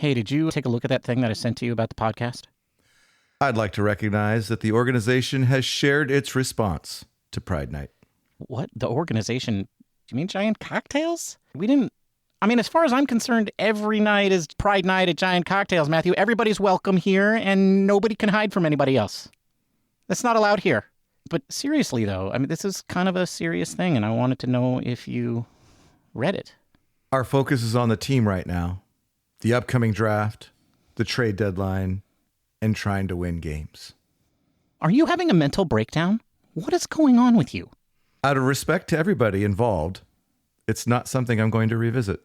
Hey, did you take a look at that thing that I sent to you about the podcast? I'd like to recognize that the organization has shared its response to Pride Night. What? The organization? Do you mean Giant Cocktails? We didn't... I mean, as far as I'm concerned, every night is Pride Night at Giant Cocktails, Matthew. Everybody's welcome here, and nobody can hide from anybody else. That's not allowed here. But seriously, though, I mean, this is kind of a serious thing, and I wanted to know if you read it. Our focus is on the team right now, the upcoming draft, the trade deadline, and trying to win games. Are you having a mental breakdown? What is going on with you? Out of respect to everybody involved, it's not something I'm going to revisit.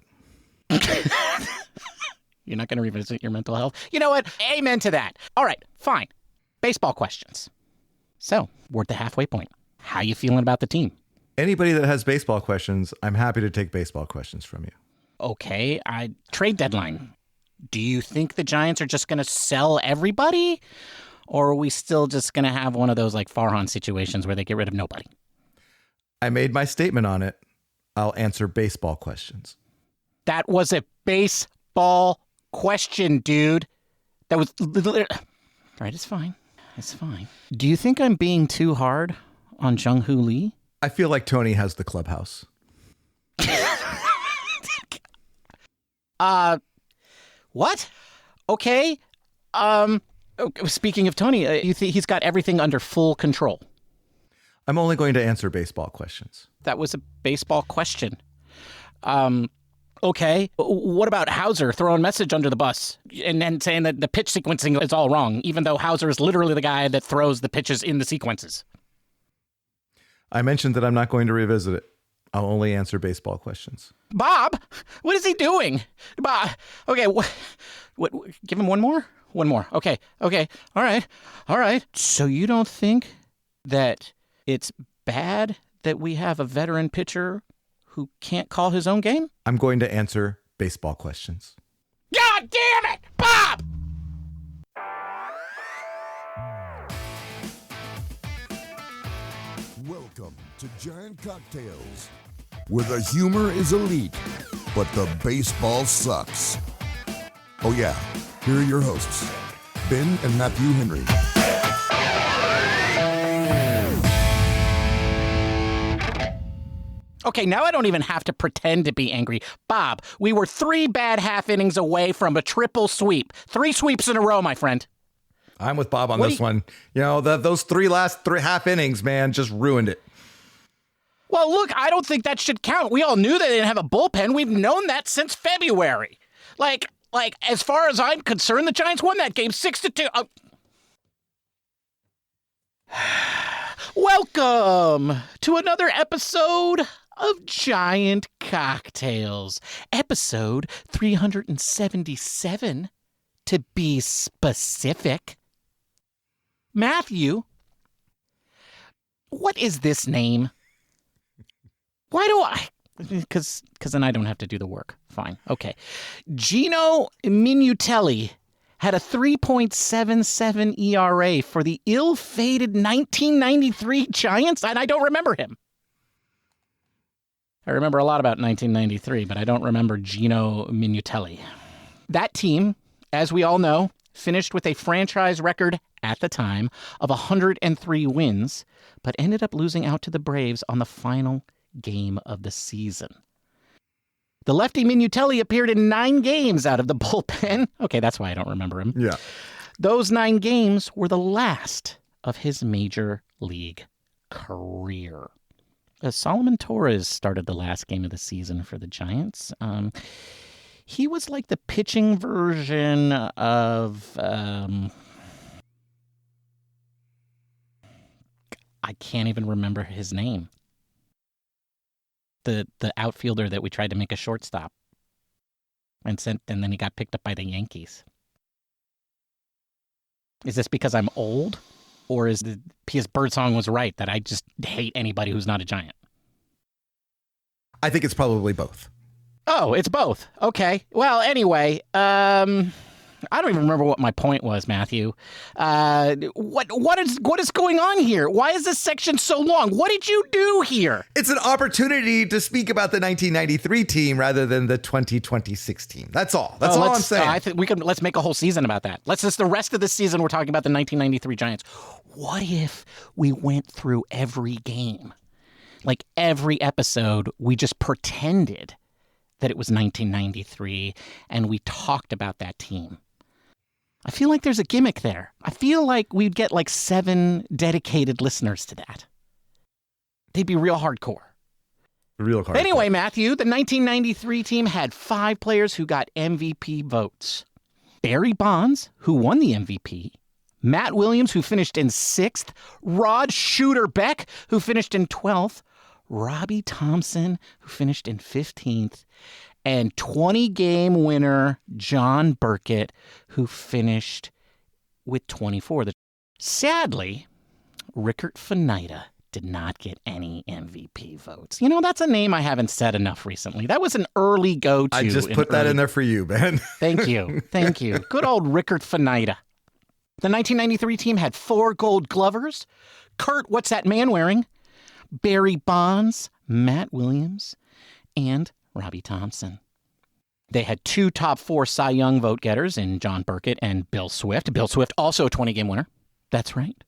You're not going to revisit your mental health? You know what? Amen to that. All right, fine. Baseball questions. So, we're at the halfway point. How you feeling about the team? Anybody that has baseball questions, I'm happy to take baseball questions from you. Okay, trade deadline. Do you think the Giants are just going to sell everybody? Or are we still just going to have one of those like Farhan situations where they get rid of nobody? I made my statement on it. I'll answer baseball questions. That was a baseball question, dude. That was... All right, it's fine. It's fine. Do you think I'm being too hard on Jung-Hoo Lee? I feel like Tony has the clubhouse. What? Okay. Speaking of Tony, you think he's got everything under full control? I'm only going to answer baseball questions. That was a baseball question. Okay. What about Hauser throwing message under the bus and then saying that the pitch sequencing is all wrong, even though Hauser is literally the guy that throws the pitches in the sequences? I mentioned that I'm not going to revisit it. I'll only answer baseball questions. Bob, what is he doing? Bob, okay, what? Give him one more? One more. Okay. All right. So you don't think that it's bad that we have a veteran pitcher who can't call his own game? I'm going to answer baseball questions. God damn it, Bob! Welcome to Giant Cocktails, where the humor is elite, but the baseball sucks. Oh yeah, here are your hosts, Ben and Matthew Henry. Okay, now I don't even have to pretend to be angry. Bob, we were 3 bad half innings away from a triple sweep. 3 sweeps in a row, my friend. I'm with Bob on this one. You know, those last three half innings, man, just ruined it. Well, look, I don't think that should count. We all knew they didn't have a bullpen. We've known that since February. Like, as far as I'm concerned, the Giants won that game 6-2. Welcome to another episode of Giant Cocktails. Episode 377, to be specific. Matthew, what is this name? Why do I... Because then I don't have to do the work. Fine. Okay. Gino Minutelli had a 3.77 ERA for the ill-fated 1993 Giants, and I don't remember him. I remember a lot about 1993, but I don't remember Gino Minutelli. That team, as we all know, finished with a franchise record at the time of 103 wins, but ended up losing out to the Braves on the final game of the season. The lefty Minutelli appeared in 9 games out of the bullpen. Okay, that's why I don't remember him. Yeah. Those 9 games were the last of his major league career. Solomon Torres started the last game of the season for the Giants. He was like the pitching version of... I can't even remember his name. The outfielder that we tried to make a shortstop and then he got picked up by the Yankees. Is this because I'm old, or is it because Birdsong was right that I just hate anybody who's not a Giant? I think it's probably both. Oh, it's both. Okay. Well, anyway, I don't even remember what my point was, Matthew. What is going on here? Why is this section so long? What did you do here? It's an opportunity to speak about the 1993 team rather than the 2026 team. That's all. That's all I'm saying. I think let's make a whole season about that. The rest of the season we're talking about the 1993 Giants. What if we went through every game? Like every episode, we just pretended that it was 1993 and we talked about that team. I feel like there's a gimmick there. I feel like we'd get like 7 dedicated listeners to that. They'd be real hardcore. Real hardcore. Anyway, Matthew, the 1993 team had 5 players who got MVP votes. Barry Bonds, who won the MVP. Matt Williams, who finished in 6th. Rod Shooter Beck, who finished in 12th. Robbie Thompson, who finished in 15th. And 20-game winner John Burkett, who finished with 24. Sadly, Rickert Fanita did not get any MVP votes. You know, that's a name I haven't said enough recently. That was an early go-to. I just put that in there for you, Ben. Thank you. Thank you. Good old Rickert Fanita. The 1993 team had 4 Gold Glovers. Kurt, what's that man wearing? Barry Bonds, Matt Williams, and Robbie Thompson. They had 2 top 4 Cy Young vote getters in John Burkett and Bill Swift. Bill Swift, also a 20-game winner. That's right.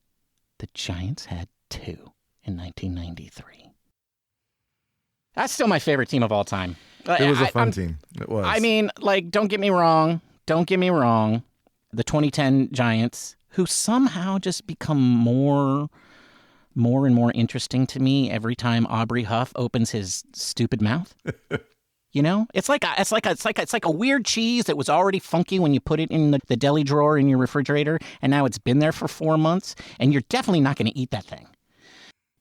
The Giants had 2 in 1993. That's still my favorite team of all time. It was a fun team. It was. I mean, like, don't get me wrong. The 2010 Giants, who somehow just become more and more interesting to me every time Aubrey Huff opens his stupid mouth. You know, it's like a weird cheese that was already funky when you put it in the deli drawer in your refrigerator, and now it's been there for 4 months, and you're definitely not going to eat that thing.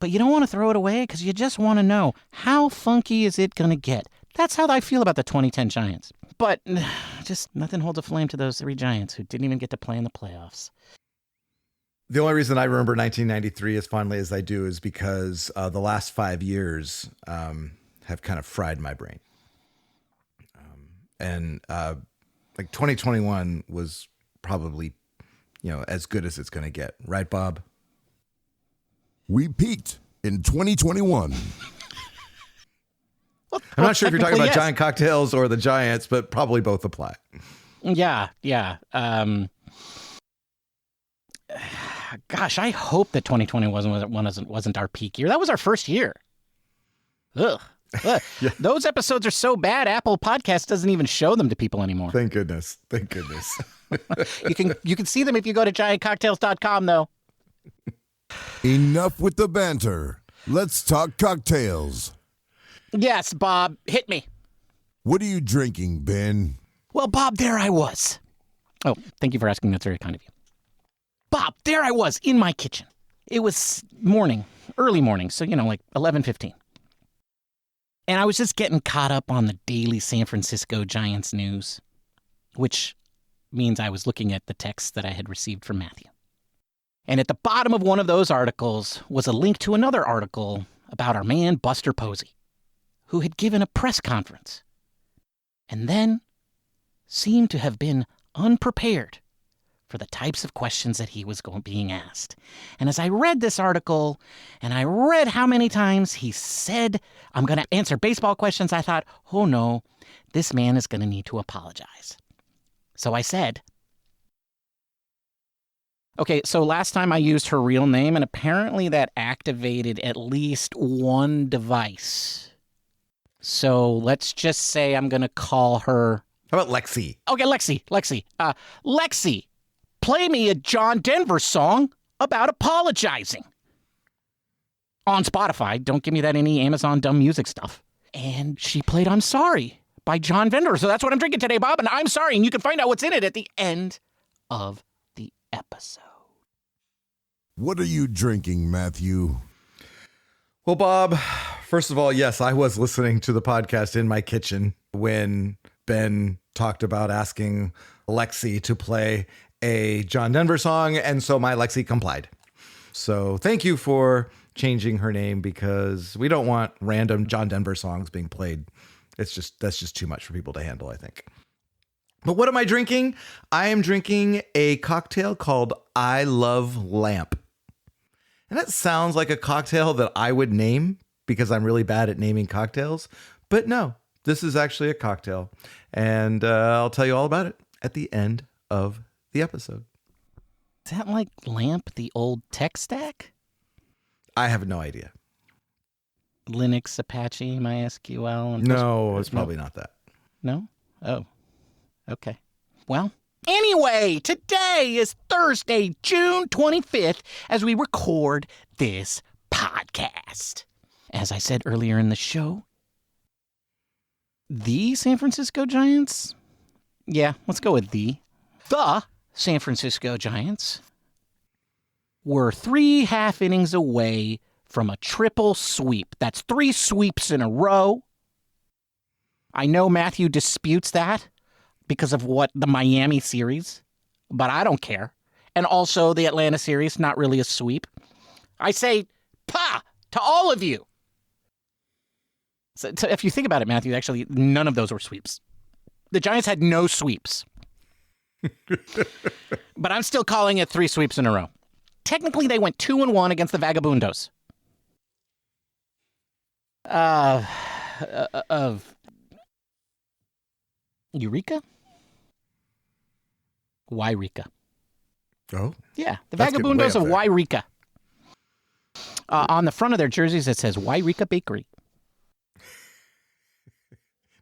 But you don't want to throw it away because you just want to know, how funky is it going to get? That's how I feel about the 2010 Giants. But just nothing holds a flame to those 3 Giants who didn't even get to play in the playoffs. The only reason I remember 1993 as fondly as I do is because the last 5 years have kind of fried my brain. Like 2021 was probably, as good as it's going to get. Right, Bob? We peaked in 2021. I'm not sure if you're talking about yes. Giant Cocktails or the Giants, but probably both apply. Yeah. Gosh, I hope that 2020 wasn't our peak year. That was our first year. Ugh. Yeah. Those episodes are so bad, Apple Podcasts doesn't even show them to people anymore. Thank goodness. You can see them if you go to giantcocktails.com, though. Enough with the banter. Let's talk cocktails. Yes, Bob, hit me. What are you drinking, Ben? Well, Bob, there I was. Oh, thank you for asking. That's very kind of you. Bob, there I was in my kitchen. It was early morning, so, like 11:15. And I was just getting caught up on the daily San Francisco Giants news, which means I was looking at the texts that I had received from Matthew. And at the bottom of one of those articles was a link to another article about our man Buster Posey, who had given a press conference and then seemed to have been unprepared for the types of questions that he was being asked. And as I read this article, and I read how many times he said, I'm going to answer baseball questions, I thought, oh no, this man is going to need to apologize. So I said, okay, so last time I used her real name, and apparently that activated at least one device. So let's just say I'm going to call her... How about Lexi? Okay, Lexi. Lexi, play me a John Denver song about apologizing. On Spotify. Don't give me that any Amazon dumb music stuff. And she played I'm Sorry by John Denver. So that's what I'm drinking today, Bob. And I'm sorry. And you can find out what's in it at the end of the episode. What are you drinking, Matthew? Well, Bob, first of all, yes, I was listening to the podcast in my kitchen when Ben talked about asking Lexi to play a John Denver song, and so my Lexi complied. So thank you for changing her name, because we don't want random John Denver songs being played. That's just too much for people to handle, I think. But what am I drinking? I am drinking a cocktail called I Love Lamp. And that sounds like a cocktail that I would name because I'm really bad at naming cocktails. But no, this is actually a cocktail. And I'll tell you all about it at the end of the episode. Is that like LAMP, the old tech stack? I have no idea. Linux, Apache, MySQL? No, it's probably not that. No? Oh, okay. Well, anyway, today is Thursday, June 25th, as we record this podcast. As I said earlier in the show, the San Francisco Giants? Yeah, let's go with the San Francisco Giants were 3 half innings away from a triple sweep. That's 3 sweeps in a row. I know Matthew disputes that because of what the Miami series, but I don't care. And also the Atlanta series, not really a sweep. I say, pa, to all of you. So if you think about it, Matthew, actually, none of those were sweeps. The Giants had no sweeps. But I'm still calling it 3 sweeps in a row. Technically, they went 2-1 against the Vagabundos. Of Eureka? Wairika. Oh? Yeah, the That's getting way Vagabundos up of there. Wairika. On the front of their jerseys, it says Wairika Bakery.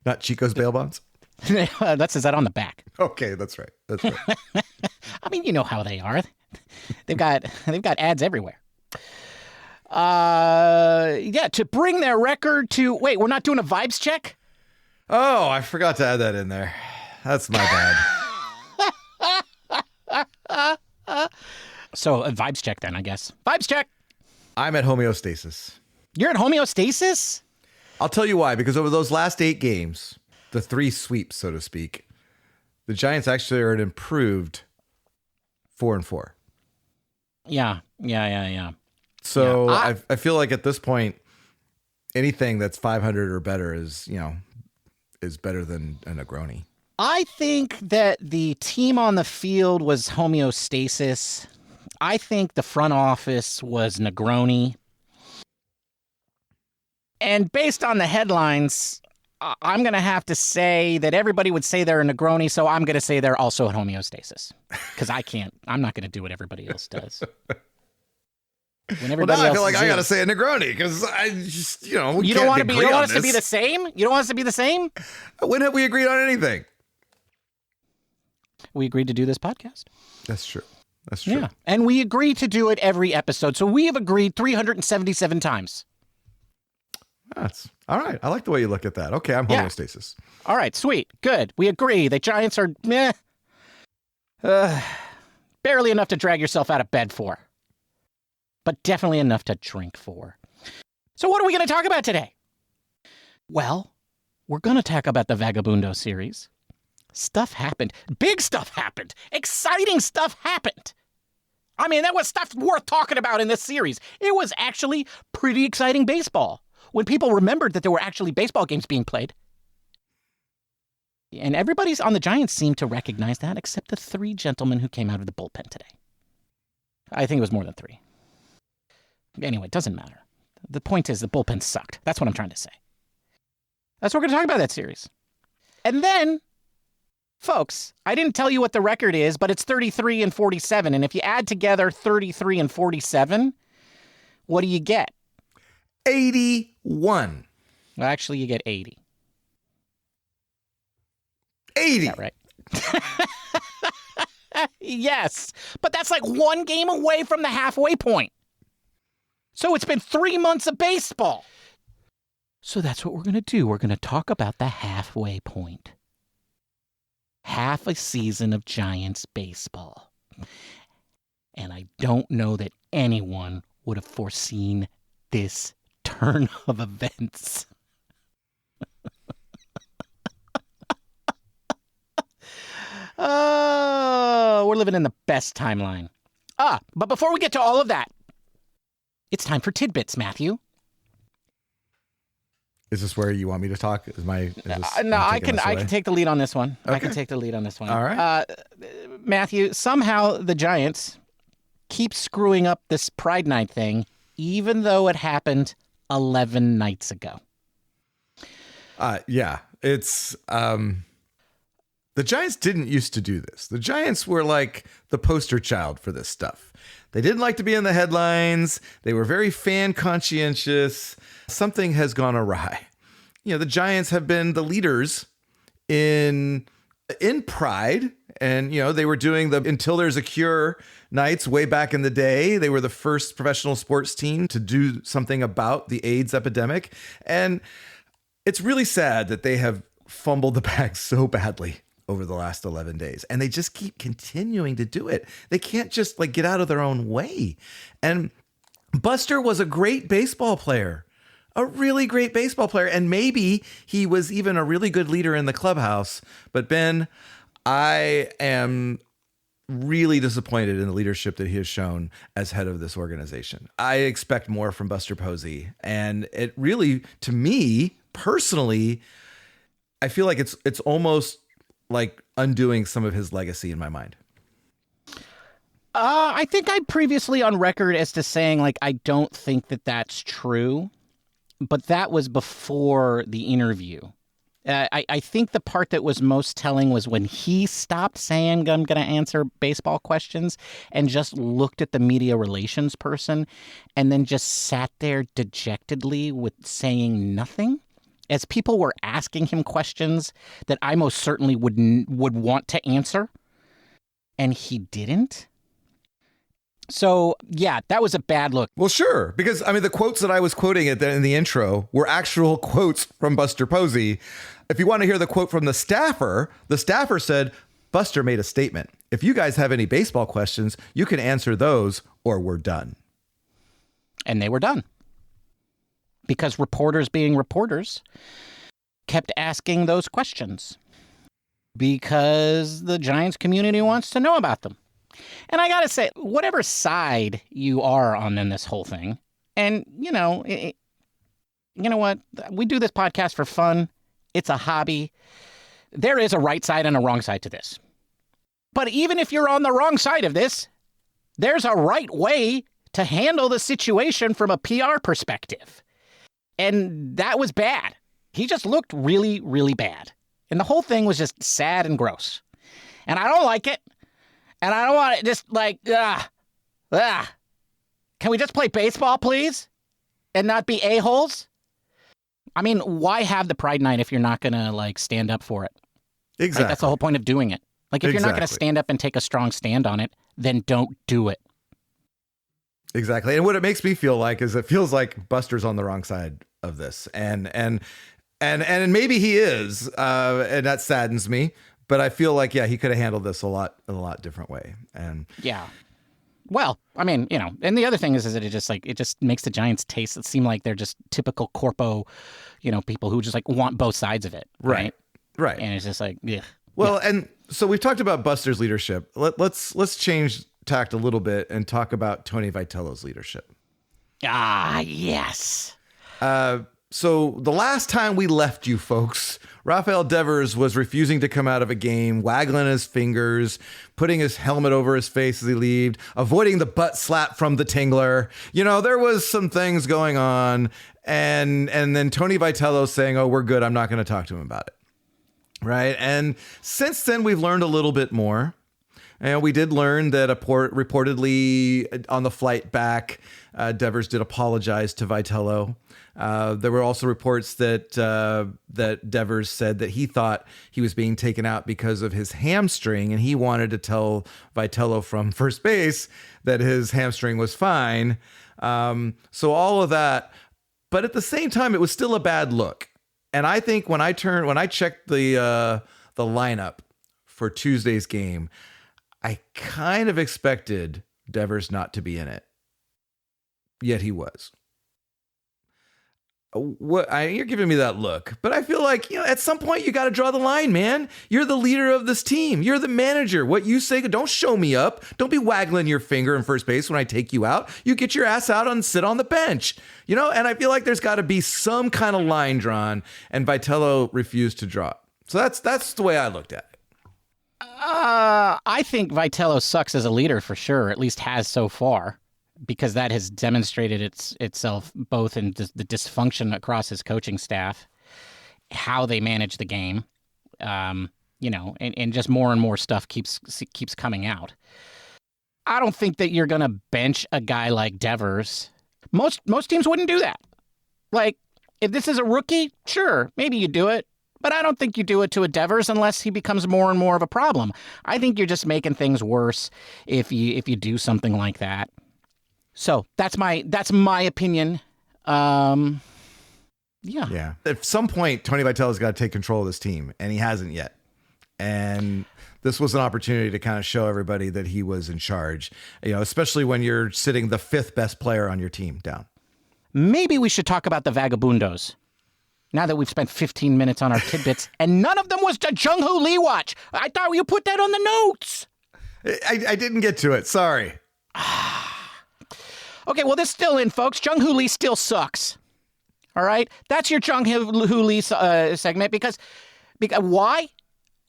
Not Chico's bail bonds? That says that on the back. Okay, that's right. That's right. I mean, you know how they are. They've got ads everywhere. Yeah, to bring their record to... Wait, we're not doing a vibes check? Oh, I forgot to add that in there. That's my bad. So, a vibes check then, I guess. Vibes check! I'm at homeostasis. You're at homeostasis? I'll tell you why. Because over those last 8 games, the 3 sweeps, so to speak, the Giants actually are an improved 4-4. Yeah. So Yeah, I feel like at this point, anything that's 500 or better is better than a Negroni. I think that the team on the field was homeostasis. I think the front office was Negroni. And based on the headlines, I'm going to have to say that everybody would say they're a Negroni, so I'm going to say they're also at homeostasis. Because I'm not going to do what everybody else does. When everybody Now I else feel like is I in. got to say a Negroni because I just, we You don't can't want to be. You agree don't on want us to be this. the same. You don't want us to be the same. When have we agreed on anything? We agreed to do this podcast. That's true. That's true. Yeah, and we agreed to do it every episode. So we have agreed 377 times. That's all right. I like the way you look at that. Okay, I'm Yeah. homeostasis. All right, sweet, good. We agree. The Giants are meh. Barely enough to drag yourself out of bed for, but definitely enough to drink for. So what are we going to talk about today? Well, we're going to talk about the Vagabundo series. Stuff happened. Big stuff happened. Exciting stuff happened. I mean, that was stuff worth talking about in this series. It was actually pretty exciting baseball when people remembered that there were actually baseball games being played. And everybody's on the Giants seemed to recognize that, except the 3 gentlemen who came out of the bullpen today. I think it was more than 3. Anyway, it doesn't matter. The point is the bullpen sucked. That's what I'm trying to say. That's what we're going to talk about that series. And then, folks, I didn't tell you what the record is, but it's 33-47. And if you add together 33 and 47, what do you get? 81. Well, actually, you get 80. 80. Is that right? Yes, but that's like 1 game away from the halfway point. So it's been 3 months of baseball. So that's what we're going to do. We're going to talk about the halfway point. Half a season of Giants baseball. And I don't know that anyone would have foreseen this turn of events. Oh, we're living in the best timeline. But before we get to all of that, it's time for tidbits, Matthew. Is this where you want me to talk? No, I can take the lead on this one. Okay. I can take the lead on this one. All right. Matthew, somehow the Giants keep screwing up this Pride Night thing, even though it happened 11 nights ago. Yeah, it's the Giants didn't used to do this. The Giants were like the poster child for this stuff. They didn't like to be in the headlines. They were very fan conscientious. Something has gone awry. The Giants have been the leaders in Pride, and they were doing the Until There's a Cure nights way back in the day. They were the first professional sports team to do something about the AIDS epidemic, and it's really sad that they have fumbled the bag so badly over the last 11 days, and they just keep continuing to do it. They can't just get out of their own way. And Buster was a great baseball player, a really great baseball player, and maybe he was even a really good leader in the clubhouse. But Ben, I am really disappointed in the leadership that he has shown as head of this organization. I expect more from Buster Posey, and it really, to me personally, I feel like it's almost like undoing some of his legacy in my mind. I think I'm previously on record as to saying I don't think that that's true, but that was before the interview. I think the part that was most telling was when he stopped saying, I'm going to answer baseball questions, and just looked at the media relations person and then just sat there dejectedly with saying nothing. As people were asking him questions that I most certainly would want to answer, and he didn't. So, yeah, that was a bad look. Well, sure, because, the quotes that I was quoting in the intro were actual quotes from Buster Posey. If you want to hear the quote from the staffer said, Buster made a statement. If you guys have any baseball questions, you can answer those or we're done. And they were done. Because reporters being reporters kept asking those questions because the Giants community wants to know about them. And I got to say, whatever side you are on in this whole thing, and, you know what? We do this podcast for fun. It's a hobby. There is a right side and a wrong side to this. But even if you're on the wrong side of this, there's a right way to handle the situation from a PR perspective. And that was bad. He just looked really, really bad. And the whole thing was just sad and gross. And I don't like it. And I don't want it just Can we just play baseball, please? And not be a-holes? I mean, why have the Pride Night if you're not going to, stand up for it? Exactly. That's the whole point of doing it. If you're not going to stand up and take a strong stand on it, then don't do it. Exactly. And what it makes me feel like is it feels like Buster's on the wrong side of this. And maybe he is, and that saddens me. But I feel like, he could have handled this in a lot different way. And yeah. Well, I mean, and the other thing is that it just makes the Giants seem like they're just typical corpo, people who just want both sides of it. Right. Right. And it's just ugh. Well, and so we've talked about Buster's leadership. Let's change tact a little bit and talk about Tony Vitello's leadership. Ah, yes. So the last time we left you folks, Rafael Devers was refusing to come out of a game, waggling his fingers, putting his helmet over his face as he left, avoiding the butt slap from the Tingler. There was some things going on. And then Tony Vitello saying, oh, we're good. I'm not going to talk to him about it. Right. And since then, we've learned a little bit more. And we did learn that reportedly on the flight back, Devers did apologize to Vitello. There were also reports that Devers said that he thought he was being taken out because of his hamstring, and he wanted to tell Vitello from first base that his hamstring was fine. So all of that, but at the same time, it was still a bad look. And I think when I checked the lineup for Tuesday's game, I kind of expected Devers not to be in it, yet he was. You're giving me that look, but I feel like, at some point you got to draw the line, man. You're the leader of this team. You're the manager. What you say, don't show me up. Don't be waggling your finger in first base when I take you out. You get your ass out and sit on the bench, and I feel like there's got to be some kind of line drawn, and Vitello refused to draw it. So that's the way I looked at it. I think Vitello sucks as a leader for sure, at least has so far, because that has demonstrated itself both in the dysfunction across his coaching staff, how they manage the game, and just more and more stuff keeps coming out. I don't think that you're going to bench a guy like Devers. Most teams wouldn't do that. Like, if this is a rookie, sure, maybe you do it. But I don't think you do it to a Devers unless he becomes more and more of a problem. I think you're just making things worse if you do something like that. So that's my opinion. Yeah. At some point, Tony Vitello's got to take control of this team, and he hasn't yet. And this was an opportunity to kind of show everybody that he was in charge, especially when you're sitting the 5th best player on your team down. Maybe we should talk about the Vagabundos. Now that we've spent 15 minutes on our tidbits, and none of them was the Jung-Hoo Lee watch. I thought you put that on the notes. I didn't get to it. Sorry. Okay, well, this is still in, folks. Jung-Hoo Lee still sucks. All right? That's your Jung-Hoo Lee segment because why?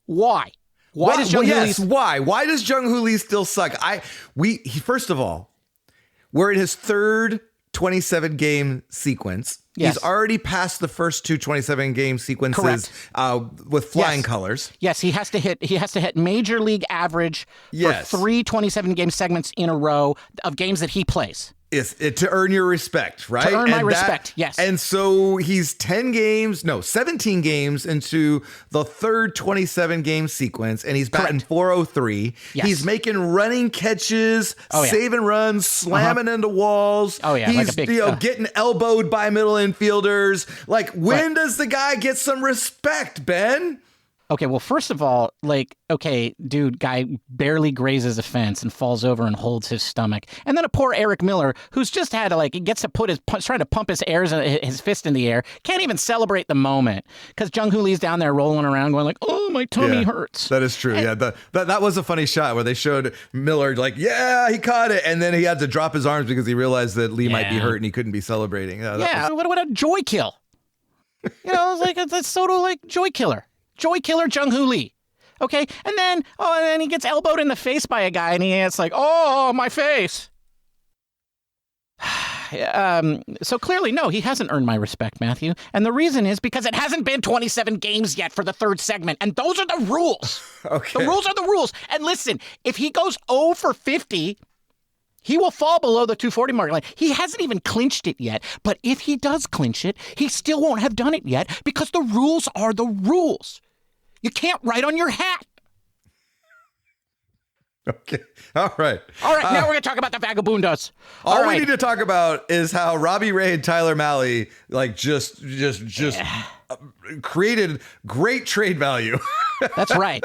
Why? Why does Jung-Hoo Lee... Why? Why does Jung-Hoo Lee still suck? First of all, we're in his 3rd 27-game sequence. Yes. He's already passed the first 2 27-game sequences with flying colors. Yes, he has to hit major league average for 3 27-game segments in a row of games that he plays. To earn your respect, right? To earn my respect, yes. And so he's 17 games into the 3rd 27-game sequence, and he's batting .403. Yes. He's making running catches, saving runs, slamming into walls. Oh, yeah. He's like a big, getting elbowed by middle infielders. Like, when does the guy get some respect, Ben? Okay, well, first of all, dude, guy barely grazes a fence and falls over and holds his stomach. And then a poor Eric Miller, who's just had to, he gets to trying to pump his fist in the air, can't even celebrate the moment because Jung-Hoo Lee's down there rolling around going like, oh, my tummy hurts. That is true. That was a funny shot where they showed Miller he caught it. And then he had to drop his arms because he realized that Lee might be hurt and he couldn't be celebrating. What a joy kill. It's sort of like joy killer. Joy killer Jung-Hoo Lee. Okay? And then he gets elbowed in the face by a guy and it's like, oh, my face. So clearly, no, he hasn't earned my respect, Matthew. And the reason is because it hasn't been 27 games yet for the 3rd segment. And those are the rules. Okay. The rules are the rules. And listen, if he goes 0 for 50, he will fall below the 240 mark line. He hasn't even clinched it yet. But if he does clinch it, he still won't have done it yet because the rules are the rules. You can't write on your hat. Okay. All right. Now we're going to talk about the Vagabundos. All we need to talk about is how Robbie Ray and Tyler Malley just created great trade value. That's right.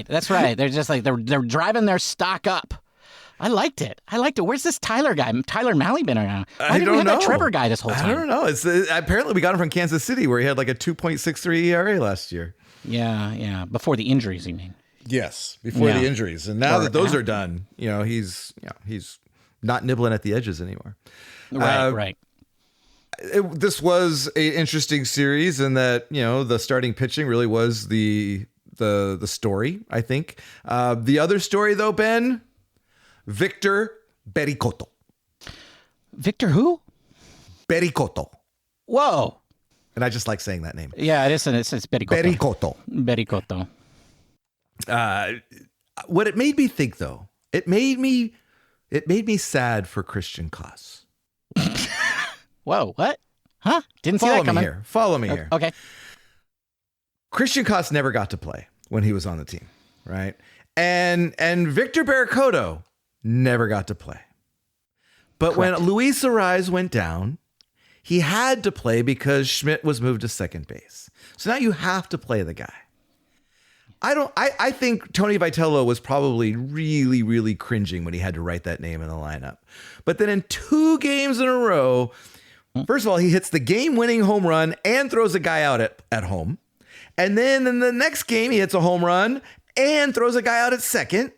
They're just they're driving their stock up. I liked it. Where's this Tyler guy? Tyler Malley been around? Why didn't we have that Trevor guy this whole time? I don't know. Apparently we got him from Kansas City where he had a 2.63 ERA last year. Yeah. Before the injuries, you mean? Yes, before the injuries. And now that those are done, he's not nibbling at the edges anymore. Right. This was an interesting series in that, the starting pitching really was the story, I think. The other story, though, Ben, Victor Bericotto. Victor who? Bericotto. Whoa. And I just like saying that name. Yeah, it is. It's Bericotto. Bericotto. What it made me think, though, it made me sad for Christian Klaas. Whoa, what? Huh? Didn't see that coming. Follow me here. Okay. Christian Klaas never got to play when he was on the team, right? And Victor Bericotto never got to play. But Correct. when Luis Arraez went down, he had to play because Schmidt was moved to second base. So now you have to play the guy. I think Tony Vitello was probably really, really cringing when he had to write that name in the lineup. But then in 2 games in a row, First of all, he hits the game-winning home run and throws a guy out at home. And then in the next game, he hits a home run and throws a guy out at second.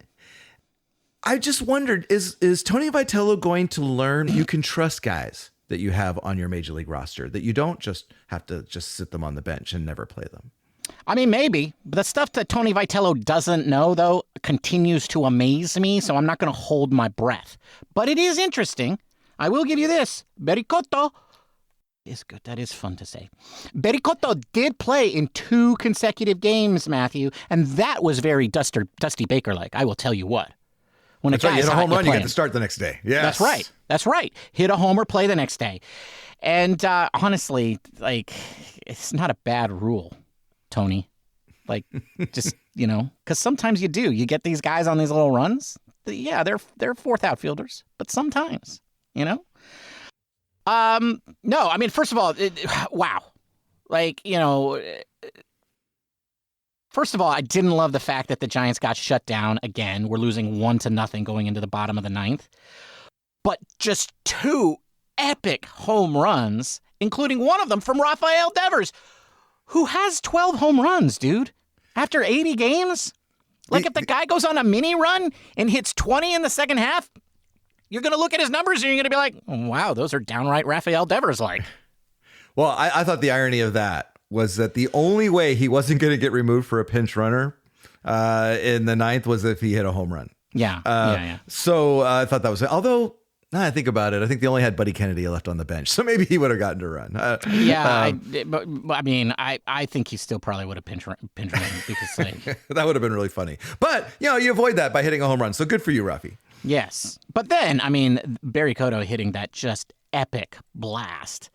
I just wondered, is Tony Vitello going to learn you can trust guys that you have on your major league roster, that you don't just have to just sit them on the bench and never play them? I mean, maybe. But the stuff that Tony Vitello doesn't know, though, continues to amaze me, so I'm not going to hold my breath. But it is interesting. I will give you this. Bericotto is good. That is fun to say. Bericotto did play in 2 consecutive games, Matthew, and that was very Dusty Baker-like. I will tell you what. When That's right. You hit a home run, you get to start the next day. Yes. That's right. Hit a homer, play the next day. And honestly, like, it's not a bad rule, Tony. Like, just, because sometimes you do. You get these guys on these little runs. Yeah, they're fourth outfielders, but sometimes, No, I mean, first of all, wow. Like, first of all, I didn't love the fact that the Giants got shut down again. We're losing 1-0 going into the bottom of the 9th. But just 2 epic home runs, including one of them from Rafael Devers, who has 12 home runs, dude. After 80 games? Like, if the guy goes on a mini run and hits 20 in the second half, you're going to look at his numbers and you're going to be like, wow, those are downright Rafael Devers-like. Well, I thought the irony of that was that the only way he wasn't going to get removed for a pinch runner in the 9th was if he hit a home run. Yeah. So I thought that was, although now I think about it, I think they only had Buddy Kennedy left on the bench. So maybe he would have gotten to run. I think he still probably would have pinch run because that would have been really funny. But, you avoid that by hitting a home run. So good for you, Rafi. Yes. But then, I mean, Barry Cotto hitting that just epic blast.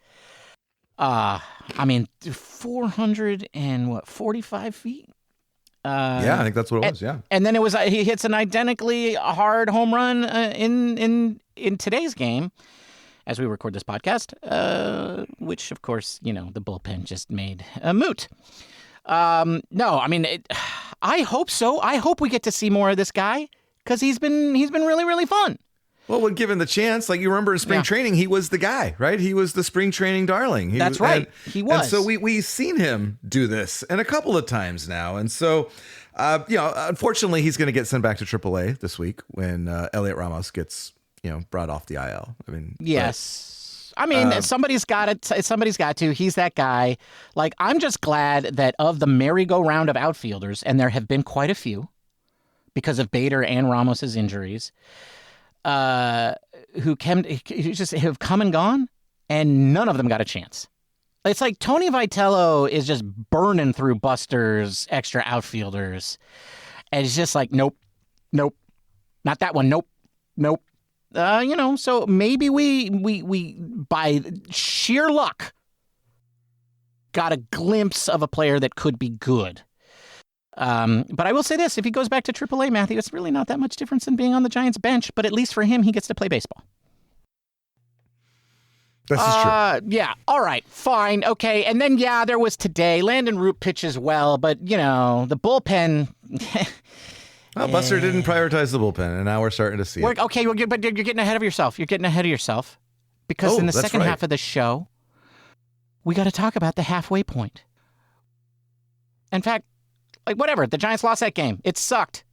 445 feet? Yeah, I think that's what it was, yeah. And then it was he hits an identically hard home run in today's game as we record this podcast, which, of course, the bullpen just made a moot. No, I mean, I hope so. I hope we get to see more of this guy because he's been really, really fun. Well, when given the chance, like you remember in spring training, he was the guy, right? He was the spring training darling. That's right. He was. And so we've seen him do this and a couple of times now. And so, unfortunately, he's going to get sent back to AAA this week when Elliot Ramos gets, brought off the IL. I mean, yes. Somebody's got it. Somebody's got to. He's that guy. Like, I'm just glad that of the merry-go-round of outfielders, and there have been quite a few because of Bader and Ramos's injuries, who just have come and gone, and none of them got a chance. It's like Tony Vitello is just burning through busters, extra outfielders, and it's just like, nope, not that one, nope. So maybe we by sheer luck got a glimpse of a player that could be good. But I will say this, if he goes back to AAA, Matthew, it's really not that much difference than being on the Giants bench, but at least for him, he gets to play baseball. This is true. Yeah. All right. Fine. Okay. And then, there was today. Landon Root pitches well, but, the bullpen. Well, Buster didn't prioritize the bullpen, and now we're starting to see it. Okay, but you're getting ahead of yourself. Because in the second half of the show, we got to talk about the halfway point. In fact, whatever. The Giants lost that game. It sucked.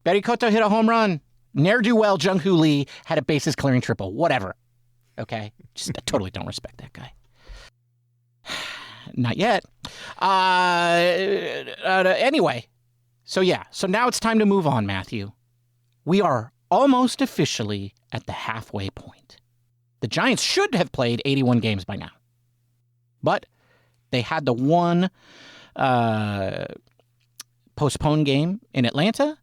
Barry Cotto hit a home run. Ne'er-do-well Jung-Hoo Lee had a bases-clearing triple. Whatever. Okay? Just I totally don't respect that guy. Not yet. Anyway. So now it's time to move on, Matthew. We are almost officially at the halfway point. The Giants should have played 81 games by now. But they had the one postponed game in Atlanta,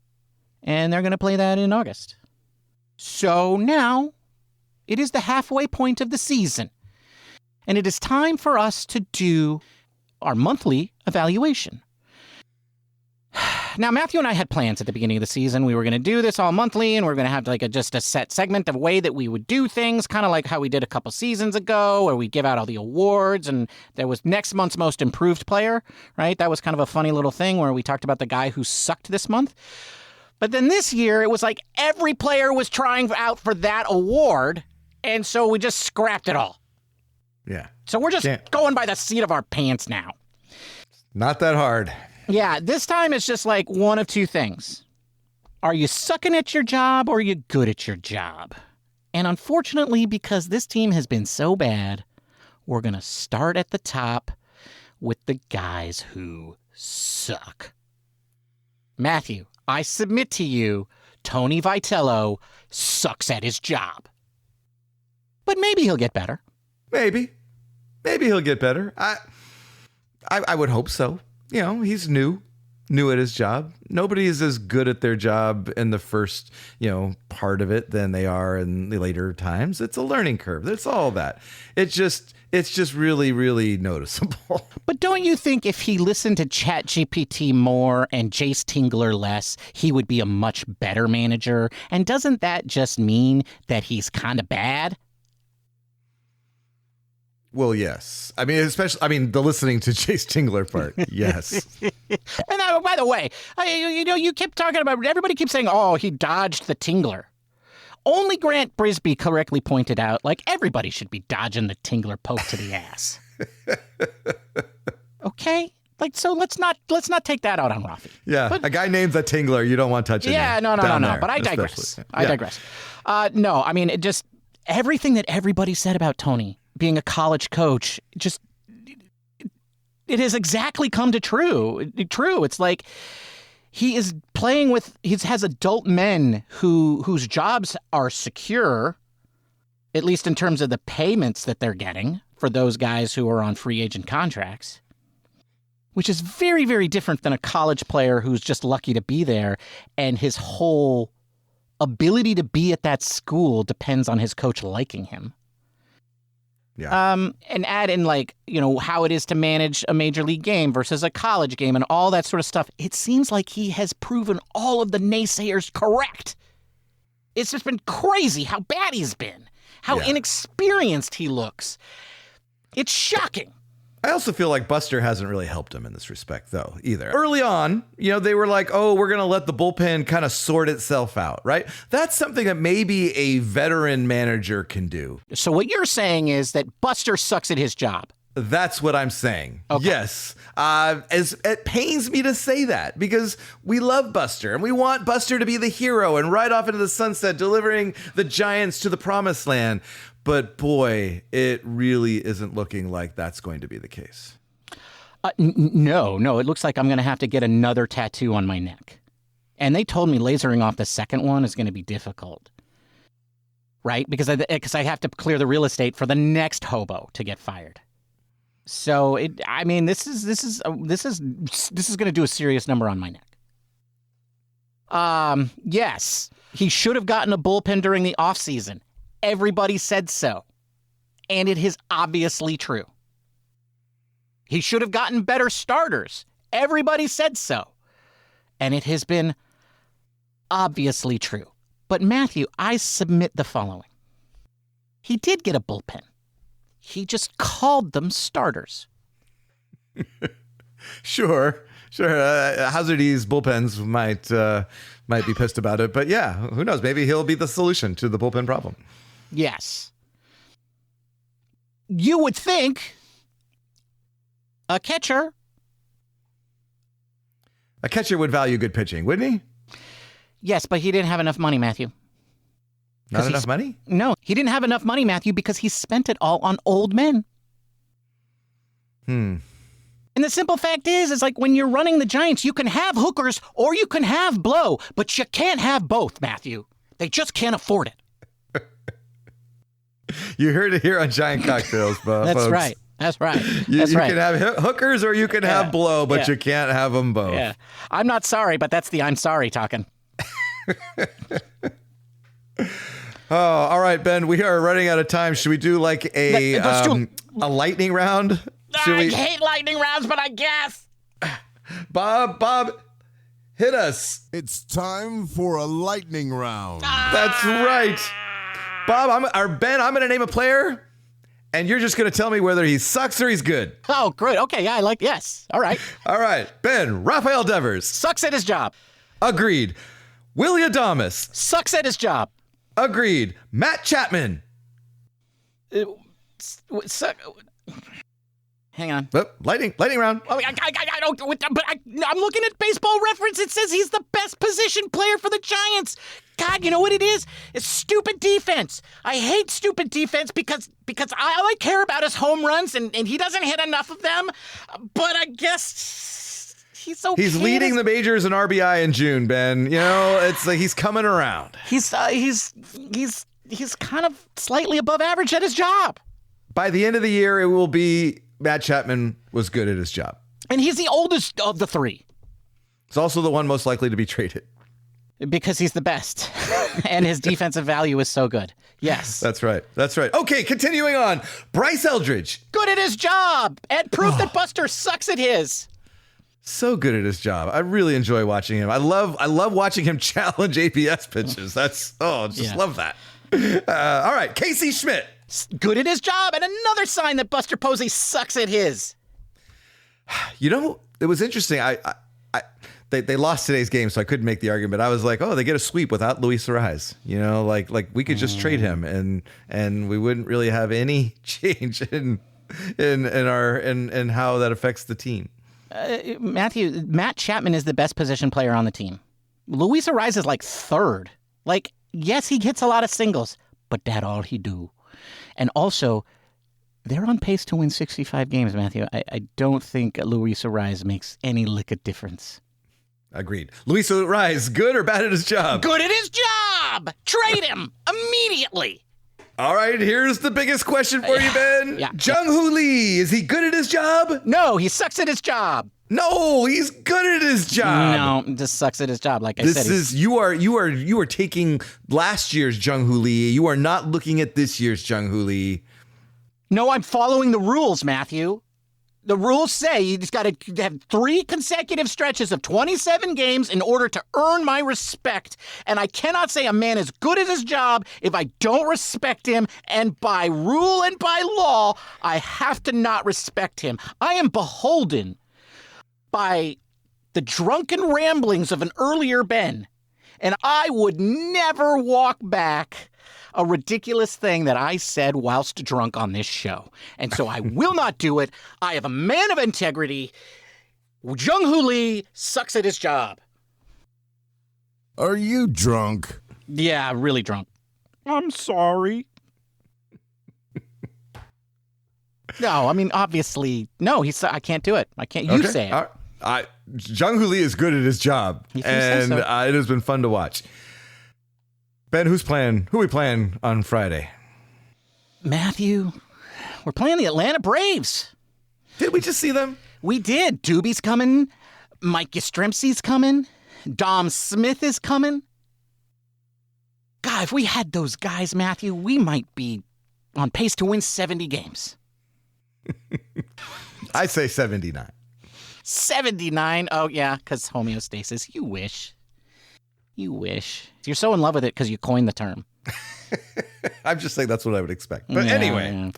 and they're going to play that in August. So now it is the halfway point of the season, and it is time for us to do our monthly evaluation. Now, Matthew and I had plans at the beginning of the season. We were going to do this all monthly, and we are going to have just a set segment of a way that we would do things, kind of like how we did a couple seasons ago, where we give out all the awards, and there was next month's most improved player, right? That was kind of a funny little thing where we talked about the guy who sucked this month. But then this year, it was like every player was trying out for that award, and so we just scrapped it all. Yeah. So we're just going by the seat of our pants now. Not that hard. Yeah, this time it's just like one of two things. Are you sucking at your job or are you good at your job? And unfortunately, because this team has been so bad, we're going to start at the top with the guys who suck. Matthew, I submit to you, Tony Vitello sucks at his job. But maybe he'll get better. Maybe he'll get better. I would hope so. You know, he's new at his job. Nobody is as good at their job in the first, part of it than they are in the later times. It's a learning curve. That's all that. It's just really, really noticeable. But don't you think if he listened to ChatGPT more and Jace Tingler less, he would be a much better manager? And doesn't that just mean that he's kind of bad? Well, yes. I mean, the listening to Jace Tingler part. Yes. And by the way, you kept talking about, everybody keeps saying, oh, he dodged the Tingler. Only Grant Brisby correctly pointed out, like, everybody should be dodging the Tingler poke to the ass. Okay? Like, so let's not take that out on Rafi. Yeah, but a guy named the Tingler, you don't want touching. Yeah, no. But I digress. I digress. No, I mean, it just, everything that everybody said about Tony being a college coach, just, it has exactly come to true. It's like he is playing with, he has adult men whose jobs are secure, at least in terms of the payments that they're getting for those guys who are on free agent contracts, which is very, very different than a college player who's just lucky to be there, and his whole ability to be at that school depends on his coach liking him. Yeah. And add in, like, how it is to manage a major league game versus a college game and all that sort of stuff. It seems like he has proven all of the naysayers correct. It's just been crazy how bad he's been, how inexperienced he looks. It's shocking. I also feel like Buster hasn't really helped him in this respect, though, either. Early on, they were like, oh, we're going to let the bullpen kind of sort itself out, right? That's something that maybe a veteran manager can do. So what you're saying is that Buster sucks at his job. That's what I'm saying. Okay. Yes. As it pains me to say that because we love Buster and we want Buster to be the hero and ride off into the sunset, delivering the Giants to the promised land. But boy, it really isn't looking like that's going to be the case. No. It looks like I'm going to have to get another tattoo on my neck. And they told me lasering off the second one is going to be difficult. Right? Because I have to clear the real estate for the next hobo to get fired. So this is going to do a serious number on my neck. Yes, he should have gotten a bullpen during the offseason. Everybody said so. And it is obviously true. He should have gotten better starters. Everybody said so. And it has been obviously true. But Matthew, I submit the following. He did get a bullpen. He just called them starters. Sure. Hazardy's bullpens might be pissed about it. But yeah, who knows? Maybe he'll be the solution to the bullpen problem. Yes. You would think a catcher would value good pitching, wouldn't he? Yes, but he didn't have enough money, Matthew. Not enough money? No, he didn't have enough money, Matthew, because he spent it all on old men. And the simple fact is like when you're running the Giants, you can have hookers or you can have blow, but you can't have both, Matthew. They just can't afford it. You heard it here on Giant Cocktails, That's folks. right. That's right. You right. can have hookers or you can have blow, but you can't have them both. Yeah. I'm not sorry, but that's the I'm sorry talking. Oh, all right, Ben, we are running out of time. Should we do like a lightning round? I hate lightning rounds, but I guess. Bob, hit us. It's time for a lightning round. That's right. Bob, Ben, I'm going to name a player, and you're just going to tell me whether he sucks or he's good. Oh, great. Okay, yeah, yes. All right. All right. Ben, Rafael Devers. Sucks at his job. Agreed. Willie Adames. Sucks at his job. Agreed. Matt Chapman. Hang on. Oh, lightning round. Oh, I don't. But I'm looking at Baseball Reference. It says he's the best position player for the Giants. God, you know what it is? It's stupid defense. I hate stupid defense because all I care about is home runs, and he doesn't hit enough of them. But I guess he's okay. He's leading the majors in RBI in June, Ben. You know, it's like he's coming around. He's kind of slightly above average at his job. By the end of the year, it will be Matt Chapman was good at his job. And he's the oldest of the three. He's also the one most likely to be traded. Because he's the best. And his defensive value is so good. Yes. That's right. Okay, continuing on. Bryce Eldridge. Good at his job. And proof that Buster sucks at his. So good at his job. I really enjoy watching him. I love watching him challenge APS pitches. Love that. All right, Casey Schmidt. Good at his job, and another sign that Buster Posey sucks at his. You know, it was interesting. They lost today's game, so I couldn't make the argument. I was like, oh, they get a sweep without Luis Arraez. You know, like we could just trade him, and we wouldn't really have any change in how that affects the team. Matthew, Matt Chapman is the best position player on the team. Luis Arraez is like third. Like, yes, he hits a lot of singles, but that all he do. And also, they're on pace to win 65 games, Matthew. I don't think Luis Arraez makes any lick of difference. Agreed. Luis Arraez, good or bad at his job? Good at his job! Trade him immediately! All right, here's the biggest question for you, Ben. Jung-Hoo Lee, is he good at his job? No, he sucks at his job. No, he's good at his job. No, just sucks at his job. Like I said, you are taking last year's Jung-Hoo Lee. You are not looking at this year's Jung-Hoo Lee. No, I'm following the rules, Matthew. The rules say you just got to have 3 consecutive stretches of 27 games in order to earn my respect. And I cannot say a man is good at his job if I don't respect him. And by rule and by law, I have to not respect him. I am beholden by the drunken ramblings of an earlier Ben. And I would never walk back a ridiculous thing that I said whilst drunk on this show. And so I will not do it. I am a man of integrity. Jung-Hoo Lee sucks at his job. Are you drunk? Yeah, really drunk. I'm sorry. No, I mean, obviously, no, I can't do it. I can't. You say it. Jung-Hoo Lee is good at his job, and it has been fun to watch. Ben, who are we playing on Friday? Matthew, we're playing the Atlanta Braves. Did we just see them? We did. Doobie's coming. Mike Yastrzemski's coming. Dom Smith is coming. God, if we had those guys, Matthew, we might be on pace to win 70 games. I say 79. 79? Oh, yeah, because homeostasis. You wish. You wish. You're so in love with it because you coined the term. I'm just saying that's what I would expect. But anyway. Yeah.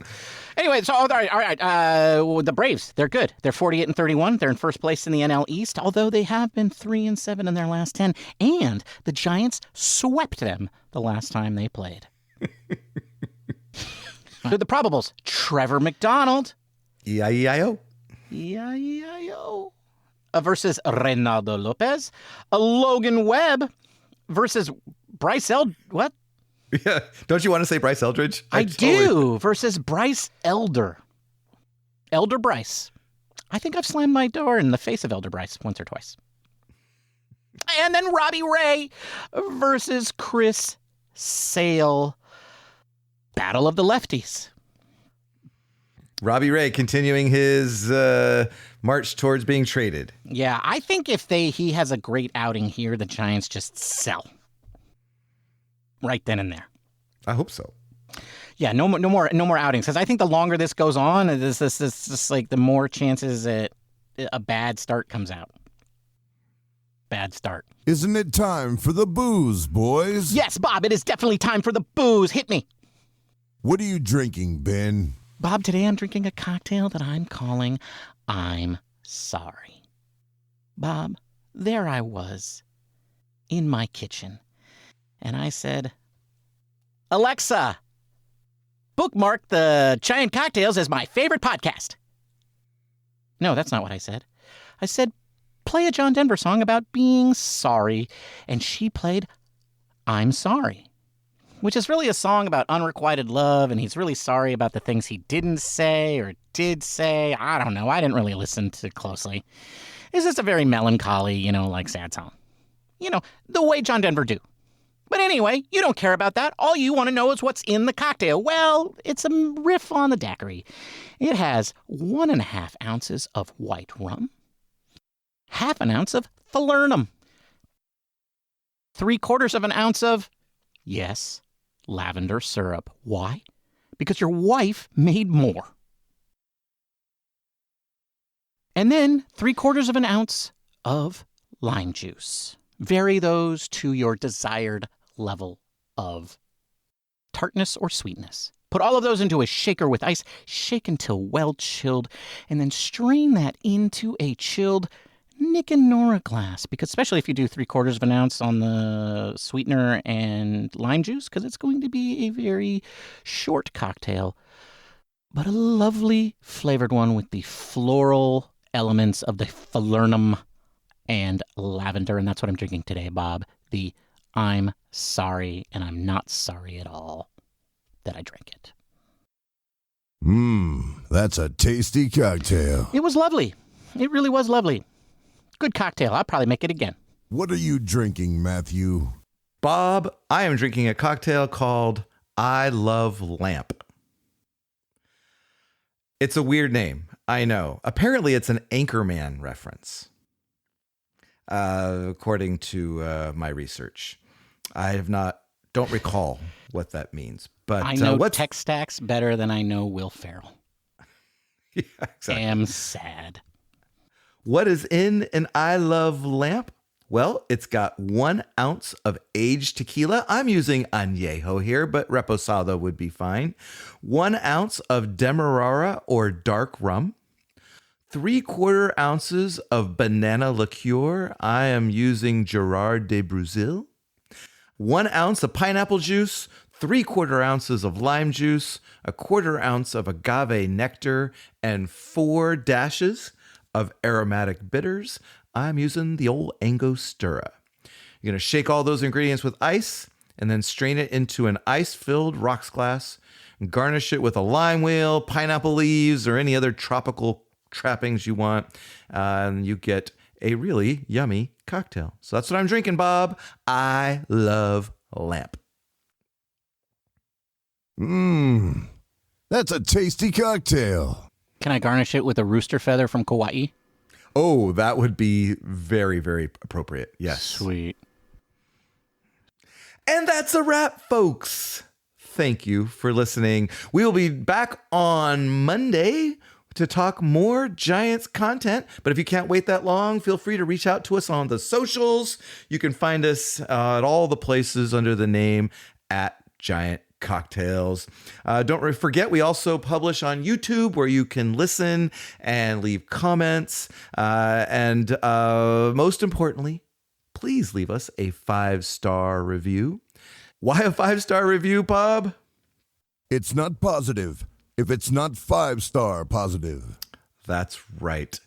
Anyway, so all right. The Braves, they're good. They're 48-31. They're in first place in the NL East, although they have been 3-7 in their last 10. And the Giants swept them the last time they played. The probables: Trevor McDonald. E-I-E-I-O. E-I-E-I-O. Versus Reynaldo Lopez. Logan Webb versus Bryce What? Yeah. Don't you want to say Bryce Eldridge? I do. Versus Bryce Elder. Elder Bryce. I think I've slammed my door in the face of Elder Bryce once or twice. And then Robbie Ray versus Chris Sale. Battle of the Lefties. Robbie Ray continuing his march towards being traded. Yeah, I think if he has a great outing here, the Giants just sell. Right then and there. I hope so. Yeah, no more outings. Because I think the longer this goes on, this just like the more chances that a bad start comes out. Bad start. Isn't it time for the booze, boys? Yes, Bob, it is definitely time for the booze. Hit me. What are you drinking, Ben? Bob, today I'm drinking a cocktail that I'm calling I'm Sorry. Bob, there I was in my kitchen, and I said, Alexa, bookmark the Giant Cocktails as my favorite podcast. No, that's not what I said. I said, play a John Denver song about being sorry. And she played I'm Sorry, which is really a song about unrequited love. And he's really sorry about the things he didn't say or did say. I don't know. I didn't really listen to closely. It's just a very melancholy, like sad song. The way John Denver do. But anyway, you don't care about that. All you want to know is what's in the cocktail. Well, it's a riff on the daiquiri. It has 1.5 ounces of white rum, 1/2 ounce of Felernum, 3/4 ounce of, yes, lavender syrup. Why? Because your wife made more. And then 3/4 ounce of lime juice. Vary those to your desired level of tartness or sweetness. Put all of those into a shaker with ice, shake until well chilled, and then strain that into a chilled Nick Nora glass. Because especially if you do 3/4 ounce on the sweetener and lime juice, because it's going to be a very short cocktail, but a lovely flavored one with the floral elements of the Felernum and lavender. And that's what I'm drinking today, Bob. The I'm sorry, and I'm not sorry at all that I drank it. That's a tasty cocktail. It was lovely. It really was lovely. Good cocktail. I'll probably make it again. What are you drinking, Matthew? Bob, I am drinking a cocktail called I Love Lamp. It's a weird name, I know. Apparently, it's an Anchorman reference. According to my research, don't recall what that means. But I know tech stacks better than I know Will Ferrell. Yeah, exactly. Am sad. What is in an I Love Lamp? Well, it's got 1 ounce of aged tequila. I'm using Añejo here, but Reposado would be fine. 1 ounce of Demerara or Dark Rum. 3/4 ounces of Banana Liqueur. I am using Gerard de Brazil. 1 ounce of pineapple juice. 3/4 ounces of lime juice. 1/4 ounce of Agave Nectar. And 4 dashes of aromatic bitters. I'm using the old Angostura. You're going to shake all those ingredients with ice and then strain it into an ice-filled rocks glass. And garnish it with a lime wheel, pineapple leaves, or any other tropical trappings you want, and you get a really yummy cocktail. So that's what I'm drinking, Bob. I love lamp. That's a tasty cocktail. Can I garnish it with a rooster feather from Kauai? Oh, that would be very, very appropriate. Yes. Sweet. And that's a wrap, folks. Thank you for listening. We will be back on Monday to talk more Giants content. But if you can't wait that long, feel free to reach out to us on the socials. You can find us at all the places under the name @Giant Cocktails. Don't forget, we also publish on YouTube where you can listen and leave comments. And most importantly, please leave us a 5-star review. Why a 5-star review, Bob? It's not positive if it's not 5-star positive. That's right.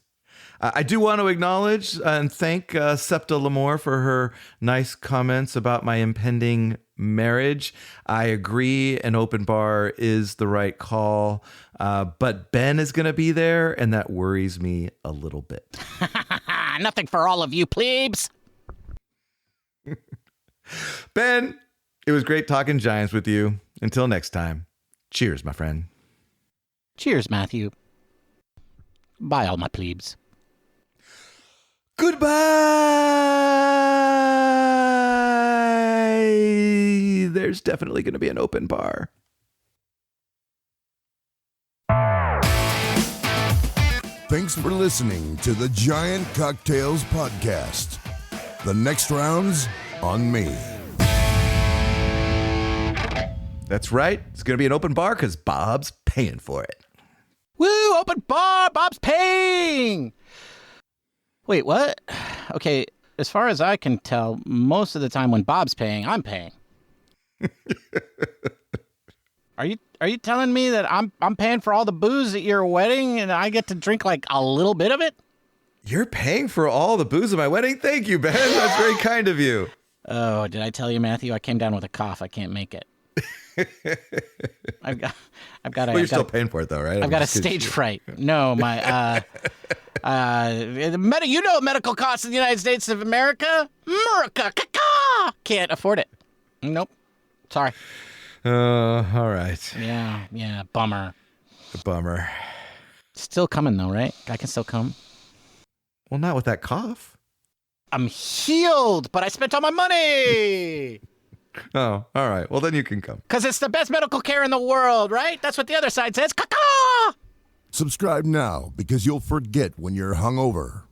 I do want to acknowledge and thank Septa Lamore for her nice comments about my impending marriage. I agree an open bar is the right call, but Ben is going to be there, and that worries me a little bit. Nothing for all of you plebes. Ben, it was great talking Giants with you. Until next time, cheers, my friend. Cheers, Matthew. Bye, all my plebes. Goodbye. There's definitely going to be an open bar. Thanks for listening to the Giant Cocktails Podcast. The next round's on me. That's right. It's going to be an open bar because Bob's paying for it. Woo, open bar, Bob's paying. Wait, what? Okay, as far as I can tell, most of the time when Bob's paying, I'm paying. Are you telling me that I'm paying for all the booze at your wedding and I get to drink like a little bit of it? You're paying for all the booze at my wedding? Thank you, Ben. That's very kind of you. Oh, did I tell you, Matthew? I came down with a cough. I can't make it. I've got. Well, you're still paying for it, though, right? I've got a stage fright. No, my. Medical costs in the United States of America. Can't afford it. Nope. Sorry. All right. Yeah. Bummer. Bummer. Still coming though, right? I can still come. Well, not with that cough. I'm healed, but I spent all my money. Oh, all right. Well, then you can come. Because it's the best medical care in the world, right? That's what the other side says. Caw-caw! Subscribe now because you'll forget when you're hungover.